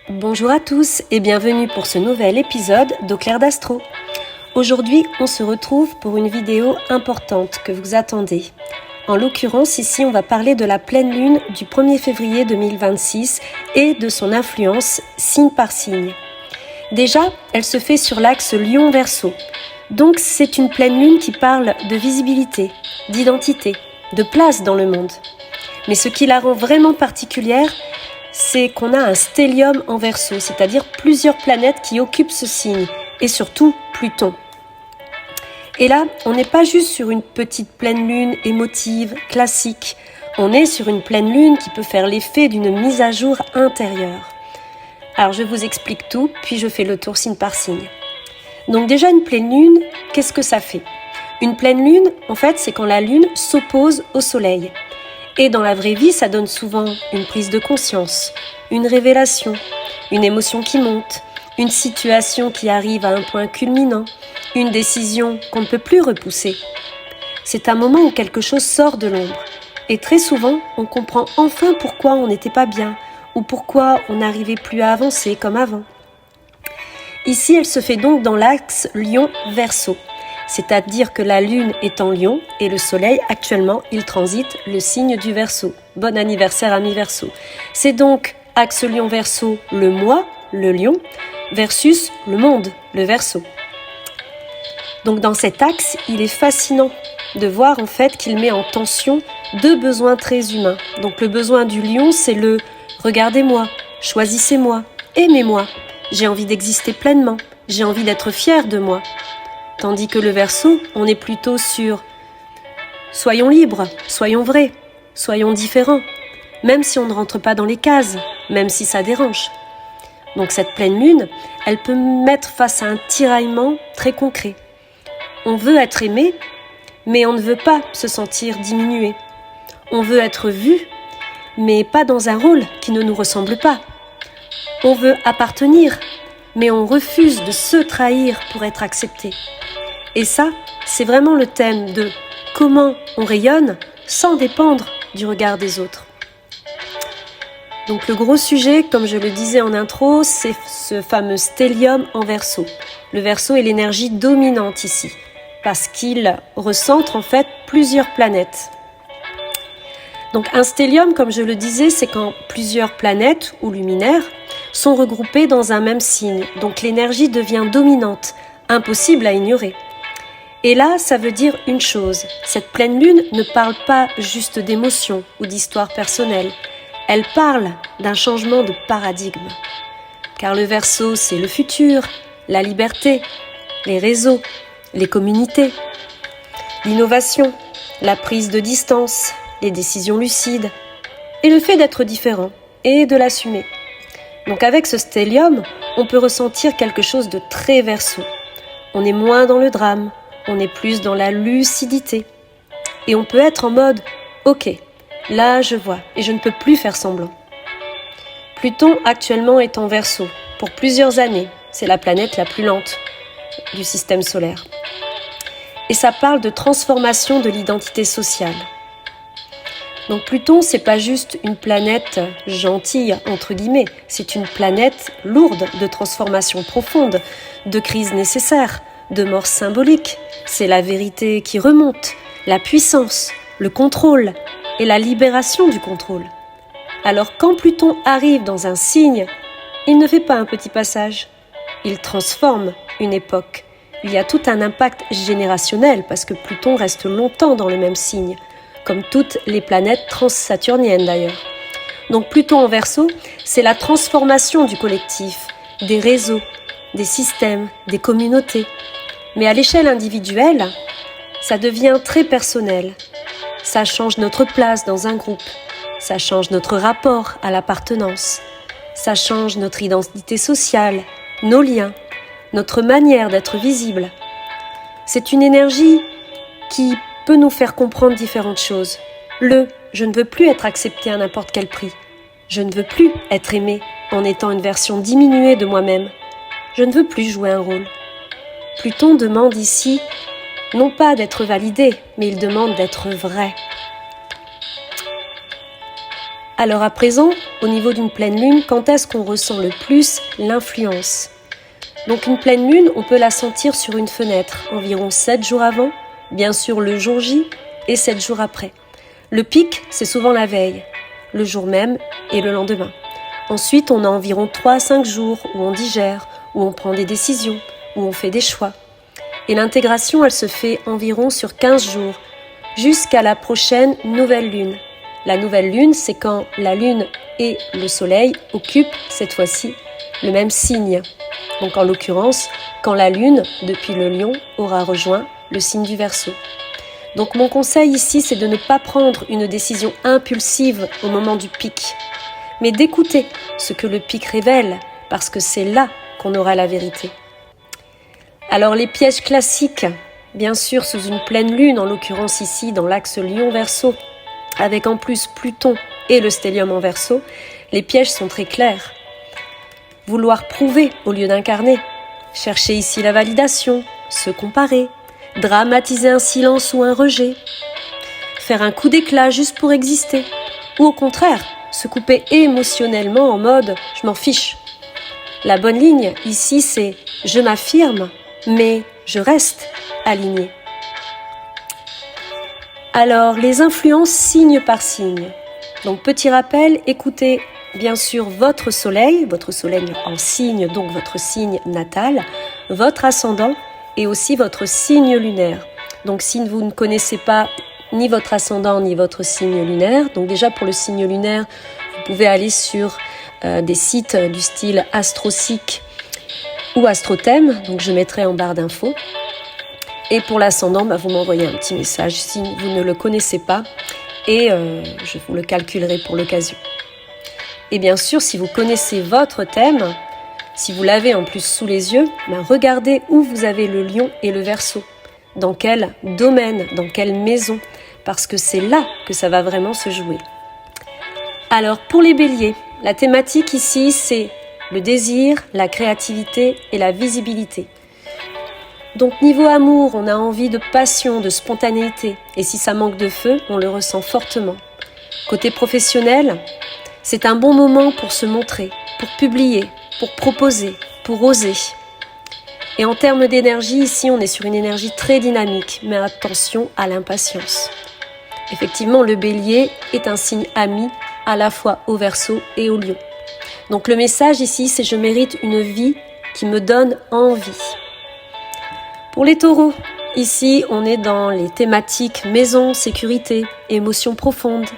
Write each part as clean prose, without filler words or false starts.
Bonjour à tous et bienvenue pour ce nouvel épisode d'Au clair d'Astro. Aujourd'hui, on se retrouve pour une vidéo importante que vous attendez. En l'occurrence, ici, on va parler de la pleine lune du 1er février 2026 et de son influence signe par signe. Déjà, elle se fait sur l'axe Lion-Verseau. Donc, c'est une pleine lune qui parle de visibilité, d'identité, de place dans le monde. Mais ce qui la rend vraiment particulière, c'est qu'on a un stellium en Verseau, c'est-à-dire plusieurs planètes qui occupent ce signe, et surtout Pluton. Et là, on n'est pas juste sur une petite pleine lune émotive, classique, on est sur une pleine lune qui peut faire l'effet d'une mise à jour intérieure. Alors je vous explique tout, puis je fais le tour signe par signe. Donc déjà une pleine lune, qu'est-ce que ça fait ? Une pleine lune, en fait, c'est quand la lune s'oppose au soleil. Et dans la vraie vie, ça donne souvent une prise de conscience, une révélation, une émotion qui monte, une situation qui arrive à un point culminant, une décision qu'on ne peut plus repousser. C'est un moment où quelque chose sort de l'ombre. Et très souvent, on comprend enfin pourquoi on n'était pas bien ou pourquoi on n'arrivait plus à avancer comme avant. Ici, elle se fait donc dans l'axe Lion-Verseau. C'est-à-dire que la lune est en Lion et le soleil, actuellement, il transite le signe du Verseau. Bon anniversaire, ami Verseau. C'est donc axe Lion-Verseau, le moi, le Lion, versus le monde, le Verseau. Donc dans cet axe, il est fascinant de voir en fait qu'il met en tension deux besoins très humains. Donc le besoin du Lion, c'est le « regardez-moi, choisissez-moi, aimez-moi, j'ai envie d'exister pleinement, j'ai envie d'être fier de moi ». Tandis que le Verseau, on est plutôt sur « soyons libres, soyons vrais, soyons différents », même si on ne rentre pas dans les cases, même si ça dérange. Donc cette pleine lune, elle peut mettre face à un tiraillement très concret. On veut être aimé, mais on ne veut pas se sentir diminué. On veut être vu, mais pas dans un rôle qui ne nous ressemble pas. On veut appartenir, mais on refuse de se trahir pour être accepté. Et ça, c'est vraiment le thème de comment on rayonne sans dépendre du regard des autres. Donc le gros sujet, comme je le disais en intro, c'est ce fameux stellium en Verseau. Le Verseau est l'énergie dominante ici, parce qu'il recentre en fait plusieurs planètes. Donc un stellium, comme je le disais, c'est quand plusieurs planètes ou luminaires sont regroupées dans un même signe. Donc l'énergie devient dominante, impossible à ignorer. Et là, ça veut dire une chose, cette pleine lune ne parle pas juste d'émotions ou d'histoires personnelles, elle parle d'un changement de paradigme. Car le Verseau, c'est le futur, la liberté, les réseaux, les communautés, l'innovation, la prise de distance, les décisions lucides, et le fait d'être différent et de l'assumer. Donc avec ce stellium, on peut ressentir quelque chose de très Verseau. On est moins dans le drame, on est plus dans la lucidité. Et on peut être en mode « Ok, là je vois et je ne peux plus faire semblant ». Pluton actuellement est en Verseau pour plusieurs années. C'est la planète la plus lente du système solaire. Et ça parle de transformation de l'identité sociale. Donc Pluton, c'est pas juste une planète gentille, entre guillemets, c'est une planète lourde de transformations profondes, de crises nécessaires, de morts symboliques. C'est la vérité qui remonte, la puissance, le contrôle et la libération du contrôle. Alors quand Pluton arrive dans un signe, il ne fait pas un petit passage, il transforme une époque. Il y a tout un impact générationnel parce que Pluton reste longtemps dans le même signe, comme toutes les planètes transsaturniennes d'ailleurs. Donc Pluton en Verseau, c'est la transformation du collectif, des réseaux, des systèmes, des communautés. Mais à l'échelle individuelle, ça devient très personnel. Ça change notre place dans un groupe, ça change notre rapport à l'appartenance, ça change notre identité sociale, nos liens, notre manière d'être visible. C'est une énergie qui peut nous faire comprendre différentes choses. Je ne veux plus être accepté à n'importe quel prix. Je ne veux plus être aimé en étant une version diminuée de moi-même. Je ne veux plus jouer un rôle. Pluton demande ici, non pas d'être validé, mais il demande d'être vrai. Alors à présent, au niveau d'une pleine lune, quand est-ce qu'on ressent le plus l'influence? Donc une pleine lune, on peut la sentir sur une fenêtre, environ 7 jours avant, bien sûr le jour J et 7 jours après. Le pic, c'est souvent la veille, le jour même et le lendemain. Ensuite, on a environ 3 à 5 jours où on digère, où on prend des décisions, où on fait des choix. Et l'intégration, elle se fait environ sur 15 jours, jusqu'à la prochaine nouvelle lune. La nouvelle lune, c'est quand la lune et le soleil occupent cette fois-ci le même signe. Donc en l'occurrence, quand la lune, depuis le lion, aura rejoint le signe du Verseau. Donc mon conseil ici, c'est de ne pas prendre une décision impulsive au moment du pic, mais d'écouter ce que le pic révèle, parce que c'est là qu'on aura la vérité. Alors les pièges classiques, bien sûr sous une pleine lune, en l'occurrence ici dans l'axe Lion-Verseau, avec en plus Pluton et le stellium en Verseau, les pièges sont très clairs. Vouloir prouver au lieu d'incarner, chercher ici la validation, se comparer, dramatiser un silence ou un rejet, faire un coup d'éclat juste pour exister, ou au contraire, se couper émotionnellement en mode « je m'en fiche ». La bonne ligne ici c'est « je m'affirme, mais je reste aligné ». Alors, les influences signe par signe. Donc, petit rappel, écoutez bien sûr votre soleil en signe, donc votre signe natal, votre ascendant et aussi votre signe lunaire. Donc, si vous ne connaissez pas ni votre ascendant ni votre signe lunaire, donc déjà pour le signe lunaire, vous pouvez aller sur des sites du style AstroSeek ou AstroThème, donc je mettrai en barre d'infos. Et pour l'ascendant, vous m'envoyez un petit message si vous ne le connaissez pas et je vous le calculerai pour l'occasion. Et bien sûr, si vous connaissez votre thème, si vous l'avez en plus sous les yeux, regardez où vous avez le lion et le Verseau, dans quel domaine, dans quelle maison, parce que c'est là que ça va vraiment se jouer. Alors pour les béliers, la thématique ici c'est le désir, la créativité et la visibilité. Donc niveau amour, on a envie de passion, de spontanéité. Et si ça manque de feu, on le ressent fortement. Côté professionnel, c'est un bon moment pour se montrer, pour publier, pour proposer, pour oser. Et en termes d'énergie, ici, on est sur une énergie très dynamique, mais attention à l'impatience. Effectivement, le bélier est un signe ami à la fois au Verseau et au lion. Donc le message ici, c'est « je mérite une vie qui me donne envie ». Pour les taureaux, ici on est dans les thématiques maison, sécurité, émotions profondes.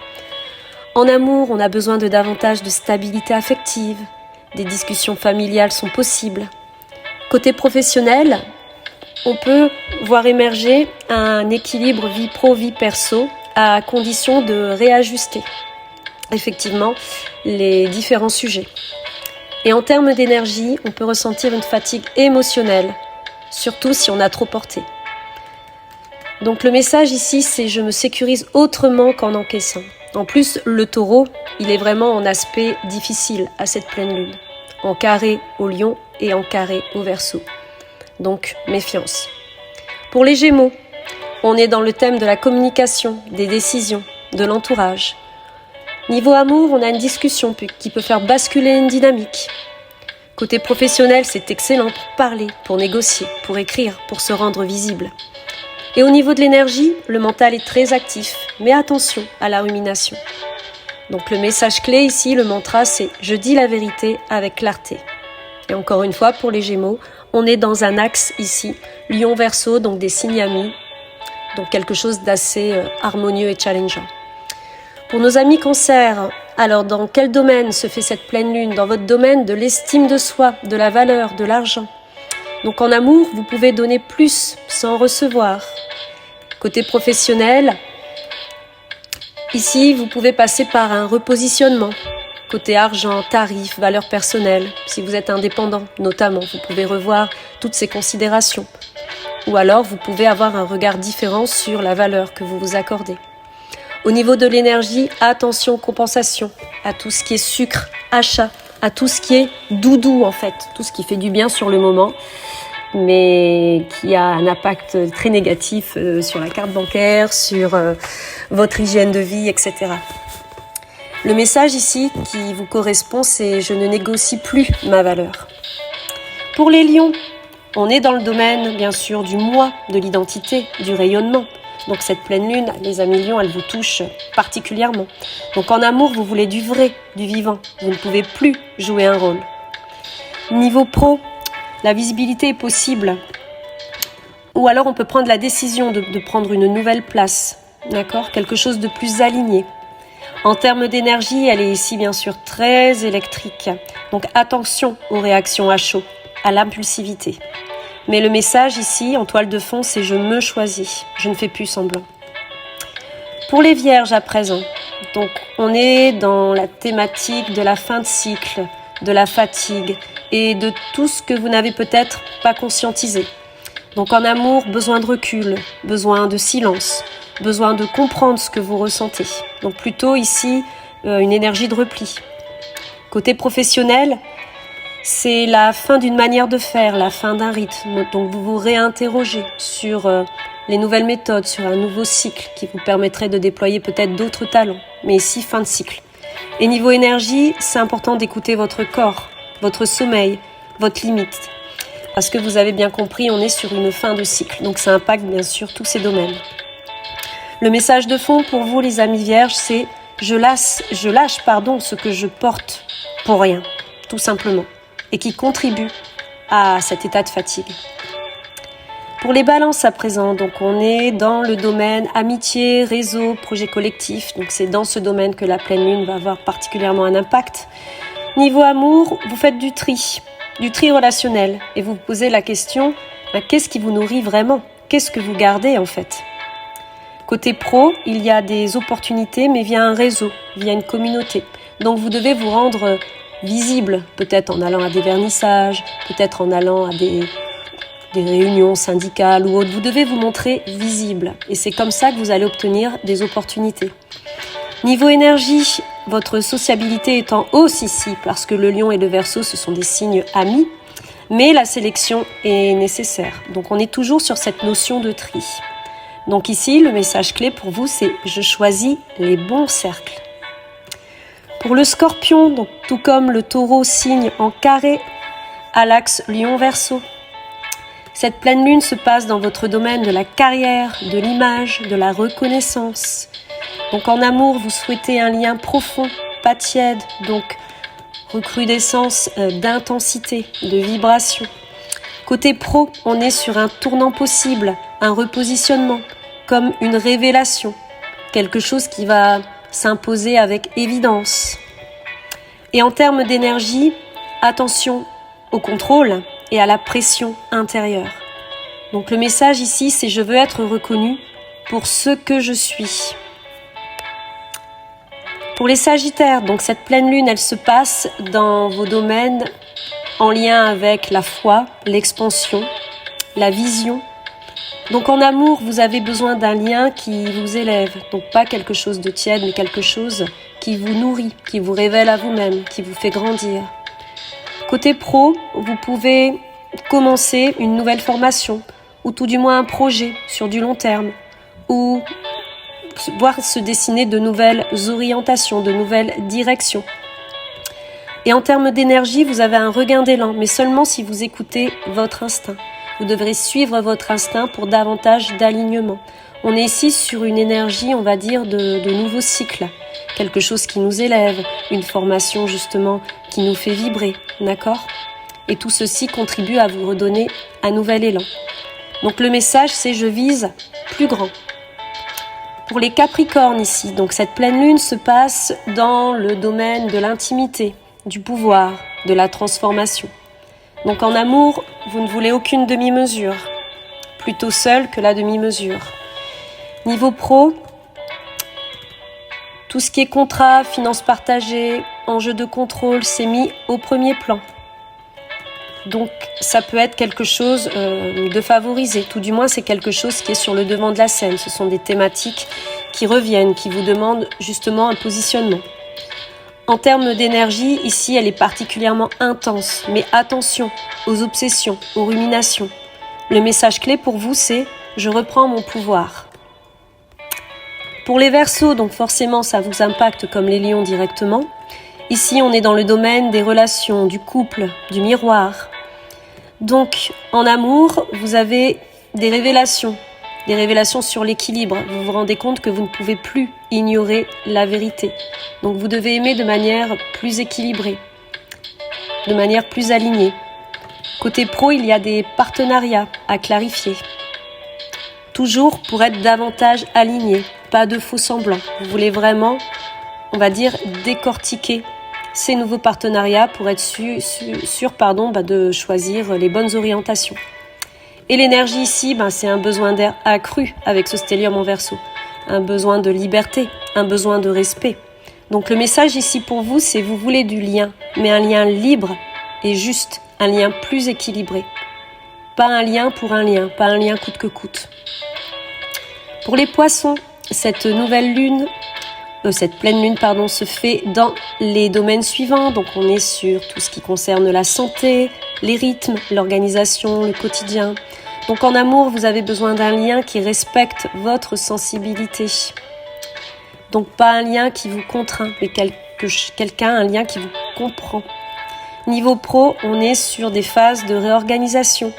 En amour, on a besoin de davantage de stabilité affective. Des discussions familiales sont possibles. Côté professionnel, on peut voir émerger un équilibre vie pro, vie perso, à condition de réajuster effectivement les différents sujets. Et en termes d'énergie, on peut ressentir une fatigue émotionnelle, surtout si on a trop porté. Donc le message ici, c'est « je me sécurise autrement qu'en encaissant ». En plus, le taureau, il est vraiment en aspect difficile à cette pleine lune, en carré au lion et en carré au Verseau. Donc, méfiance. Pour les gémeaux, on est dans le thème de la communication, des décisions, de l'entourage. Niveau amour, on a une discussion qui peut faire basculer une dynamique. Côté professionnel, c'est excellent pour parler, pour négocier, pour écrire, pour se rendre visible. Et au niveau de l'énergie, le mental est très actif, mais attention à la rumination. Donc le message clé ici, le mantra, c'est « je dis la vérité avec clarté ». Et encore une fois, pour les Gémeaux, on est dans un axe ici, Lion-Verseau, donc des signes amis, donc quelque chose d'assez harmonieux et challengeant. Pour nos amis Cancer, alors dans quel domaine se fait cette pleine lune? Dans votre domaine de l'estime de soi, de la valeur, de l'argent. Donc en amour, vous pouvez donner plus sans recevoir. Côté professionnel, ici, vous pouvez passer par un repositionnement. Côté argent, tarif, valeur personnelle. Si vous êtes indépendant, notamment, vous pouvez revoir toutes ces considérations. Ou alors, vous pouvez avoir un regard différent sur la valeur que vous vous accordez. Au niveau de l'énergie, attention, compensation à tout ce qui est sucre, achat, à tout ce qui est doudou en fait, tout ce qui fait du bien sur le moment, mais qui a un impact très négatif sur la carte bancaire, sur votre hygiène de vie, etc. Le message ici qui vous correspond, c'est « je ne négocie plus ma valeur ». Pour les lions, on est dans le domaine, bien sûr, du moi, de l'identité, du rayonnement. Donc cette pleine lune, les amis lions, elle vous touche particulièrement. Donc en amour, vous voulez du vrai, du vivant. Vous ne pouvez plus jouer un rôle. Niveau pro, la visibilité est possible. Ou alors on peut prendre la décision de prendre une nouvelle place. D'accord ? Quelque chose de plus aligné. En termes d'énergie, elle est ici bien sûr très électrique. Donc attention aux réactions à chaud, à l'impulsivité. Mais le message ici, en toile de fond, c'est « je me choisis ». Je ne fais plus semblant. Pour les vierges à présent, donc on est dans la thématique de la fin de cycle, de la fatigue et de tout ce que vous n'avez peut-être pas conscientisé. Donc en amour, besoin de recul, besoin de silence, besoin de comprendre ce que vous ressentez. Donc plutôt ici, une énergie de repli. Côté professionnel, c'est la fin d'une manière de faire, la fin d'un rythme. Donc vous vous réinterrogez sur les nouvelles méthodes, sur un nouveau cycle qui vous permettrait de déployer peut-être d'autres talents. Mais ici, fin de cycle. Et niveau énergie, c'est important d'écouter votre corps, votre sommeil, votre limite. Parce que vous avez bien compris, on est sur une fin de cycle. Donc ça impacte bien sûr tous ces domaines. Le message de fond pour vous, les amis vierges, c'est je lâche ce que je porte pour rien, tout simplement, et qui contribue à cet état de fatigue. Pour les balances à présent, donc on est dans le domaine amitié, réseau, projet collectif. Donc c'est dans ce domaine que la pleine lune va avoir particulièrement un impact. Niveau amour, vous faites du tri relationnel, et vous vous posez la question, qu'est-ce qui vous nourrit vraiment ? Qu'est-ce que vous gardez en fait ? Côté pro, il y a des opportunités, mais via un réseau, via une communauté. Donc vous devez vous rendre visible, peut-être en allant à des vernissages, peut-être en allant à des réunions syndicales ou autres. Vous devez vous montrer visible. Et c'est comme ça que vous allez obtenir des opportunités. Niveau énergie, votre sociabilité est en hausse ici, parce que le lion et le verseau, ce sont des signes amis. Mais la sélection est nécessaire. Donc on est toujours sur cette notion de tri. Donc ici, le message clé pour vous, c'est « je choisis les bons cercles ». Pour le scorpion, donc, tout comme le taureau signe en carré à l'axe lion-verseau, cette pleine lune se passe dans votre domaine de la carrière, de l'image, de la reconnaissance. Donc en amour, vous souhaitez un lien profond, pas tiède, donc recrudescence d'intensité, de vibration. Côté pro, on est sur un tournant possible, un repositionnement, comme une révélation, quelque chose qui va s'imposer avec évidence. Et en termes d'énergie, attention au contrôle et à la pression intérieure. Donc le message ici, c'est « je veux être reconnu pour ce que je suis ». Pour les sagittaires, donc cette pleine lune, elle se passe dans vos domaines en lien avec la foi, l'expansion, la vision. Donc en amour, vous avez besoin d'un lien qui vous élève. Donc pas quelque chose de tiède, mais quelque chose qui vous nourrit, qui vous révèle à vous-même, qui vous fait grandir. Côté pro, vous pouvez commencer une nouvelle formation, ou tout du moins un projet sur du long terme, ou voir se dessiner de nouvelles orientations, de nouvelles directions. Et en termes d'énergie, vous avez un regain d'élan, mais seulement si vous écoutez votre instinct. Vous devrez suivre votre instinct pour davantage d'alignement. On est ici sur une énergie, on va dire, de nouveaux cycles. Quelque chose qui nous élève, une formation justement qui nous fait vibrer, d'accord ? Et tout ceci contribue à vous redonner un nouvel élan. Donc le message, c'est « je vise plus grand ». Pour les Capricornes ici, donc cette pleine lune se passe dans le domaine de l'intimité, du pouvoir, de la transformation. Donc en amour, vous ne voulez aucune demi-mesure, plutôt seul que la demi-mesure. Niveau pro, tout ce qui est contrat, finances partagées, enjeux de contrôle, c'est mis au premier plan. Donc ça peut être quelque chose de favorisé, tout du moins c'est quelque chose qui est sur le devant de la scène. Ce sont des thématiques qui reviennent, qui vous demandent justement un positionnement. En termes d'énergie, ici elle est particulièrement intense, mais attention aux obsessions, aux ruminations. Le message clé pour vous c'est « je reprends mon pouvoir ». Pour les Verseaux, donc forcément ça vous impacte comme les Lions directement. Ici on est dans le domaine des relations, du couple, du miroir. Donc en amour, vous avez des révélations sur l'équilibre. Vous vous rendez compte que vous ne pouvez plus ignorer la vérité. Donc vous devez aimer de manière plus équilibrée, de manière plus alignée. Côté pro, il y a des partenariats à clarifier. Toujours pour être davantage aligné, pas de faux semblants. Vous voulez vraiment, on va dire, décortiquer ces nouveaux partenariats pour être sûr de choisir les bonnes orientations. Et l'énergie ici, c'est un besoin d'air accru avec ce stellium en Verseau. Un besoin de liberté, un besoin de respect. Donc le message ici pour vous, c'est vous voulez du lien, mais un lien libre et juste, un lien plus équilibré. Pas un lien pour un lien, pas un lien coûte que coûte. Pour les Poissons, cette pleine lune, se fait dans les domaines suivants. Donc on est sur tout ce qui concerne la santé, les rythmes, l'organisation, le quotidien. Donc en amour, vous avez besoin d'un lien qui respecte votre sensibilité. Donc pas un lien qui vous contraint, mais un lien qui vous comprend. Niveau pro, on est sur des phases de réorganisation,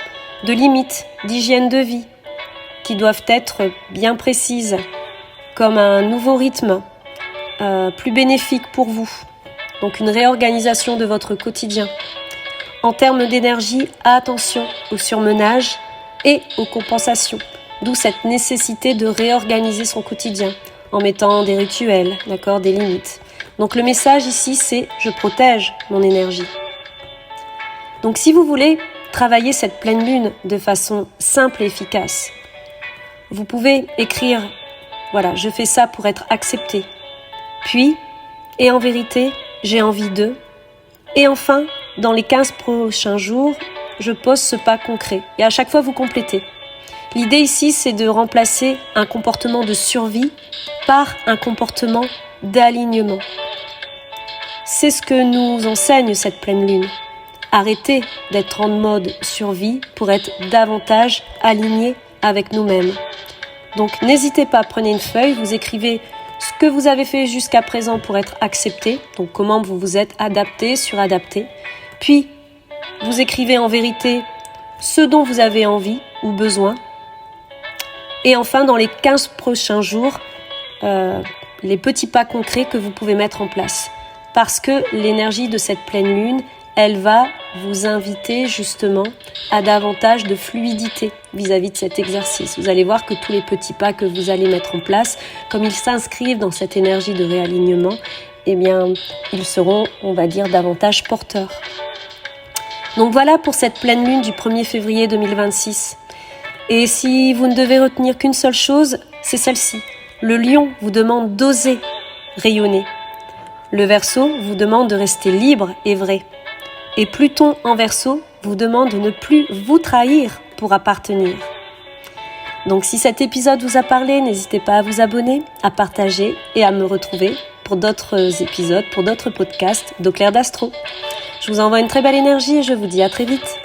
de limites, d'hygiène de vie, qui doivent être bien précises, comme un nouveau rythme, plus bénéfique pour vous. Donc une réorganisation de votre quotidien. En termes d'énergie, attention au surmenage et aux compensations. D'où cette nécessité de réorganiser son quotidien en mettant des rituels, des limites. Donc le message ici, c'est « je protège mon énergie ». Donc si vous voulez travailler cette pleine lune de façon simple et efficace, vous pouvez écrire « voilà, je fais ça pour être accepté ». Puis, et en vérité, j'ai envie de. Et enfin, dans les 15 prochains jours, je pose ce pas concret. Et à chaque fois, vous complétez. L'idée ici, c'est de remplacer un comportement de survie par un comportement d'alignement. C'est ce que nous enseigne cette pleine lune. Arrêtez d'être en mode survie pour être davantage aligné avec nous-mêmes. Donc n'hésitez pas, prenez une feuille, vous écrivez ce que vous avez fait jusqu'à présent pour être accepté, donc comment vous vous êtes adapté, suradapté. Puis, vous écrivez en vérité ce dont vous avez envie ou besoin. Et enfin, dans les 15 prochains jours, les petits pas concrets que vous pouvez mettre en place. Parce que l'énergie de cette pleine lune, elle va vous inviter justement à davantage de fluidité vis-à-vis de cet exercice. Vous allez voir que tous les petits pas que vous allez mettre en place, comme ils s'inscrivent dans cette énergie de réalignement, ils seront, on va dire, davantage porteurs. Donc voilà pour cette pleine lune du 1er février 2026. Et si vous ne devez retenir qu'une seule chose, c'est celle-ci. Le Lion vous demande d'oser rayonner. Le Verseau vous demande de rester libre et vrai. Et Pluton en Verseau vous demande de ne plus vous trahir pour appartenir. Donc si cet épisode vous a parlé, n'hésitez pas à vous abonner, à partager et à me retrouver pour d'autres épisodes, pour d'autres podcasts d'Au Clair d'Astro. Je vous envoie une très belle énergie et je vous dis à très vite.